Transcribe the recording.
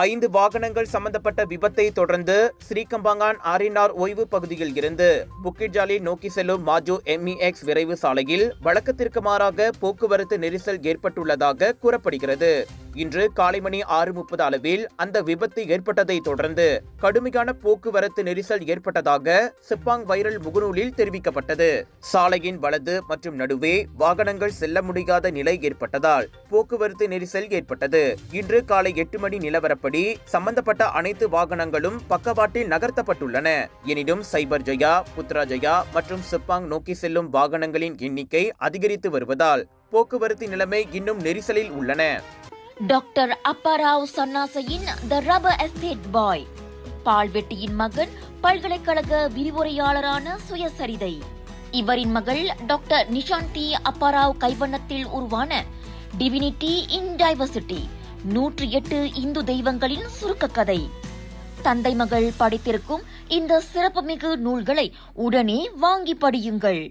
5 வாகனங்கள் சம்பந்தப்பட்ட விபத்தை தொடர்ந்து ஸ்ரீகம்பாங்கான் ஆரினார் ஓய்வு பகுதியில் இருந்து புக்கிட் ஜாலி நோக்கி செல்லும் மாஜோ MEX விரைவு சாலையில் வழக்கத்திற்கு மாறாக போக்குவரத்து நெரிசல் ஏற்பட்டுள்ளதாக கூறப்படுகிறது. இன்று காலை மணி 6:30 அளவில் அந்த விபத்து ஏற்பட்டதை தொடர்ந்து கடுமையான போக்குவரத்து நெரிசல் ஏற்பட்டதாக செப்பாங் வைரல் முகநூலில் தெரிவிக்கப்பட்டது. சாலையின் வலது மற்றும் நடுவே வாகனங்கள் செல்ல முடியாத நிலை ஏற்பட்டதால் போக்குவரத்து நெரிசல் ஏற்பட்டது. இன்று காலை 8 மணி நிலவரப்படி சம்பந்தப்பட்ட அனைத்து வாகனங்களும் பக்கவாட்டில் நகர்த்தப்பட்டுள்ளன. எனினும் சைபர் ஜயா, புத்ரா ஜயா மற்றும் செப்பாங் நோக்கி செல்லும் வாகனங்களின் எண்ணிக்கை அதிகரித்து வருவதால் போக்குவரத்து நிலைமை இன்னும் நெரிசலில் உள்ளன. டாக்டர் அப்பாராவ் சன்னாசையின் த ரப்பர் எஸ்டேட் பாய், பால்வெட்டியின் மகன், பல்கலைக்கழக விரிவுரையாளரான சுயசரிதை. இவரின் மகள் டாக்டர் நிஷாந்தி அப்பாராவ் கைவண்ணத்தில் உருவான டிவினிட்டி இன் டைவர்சிட்டி 108 இந்து தெய்வங்களின் சுருக்க கதை. தந்தை மகள் படித்திருக்கும் இந்த சிறப்புமிகு நூல்களை உடனே வாங்கி படியுங்கள்.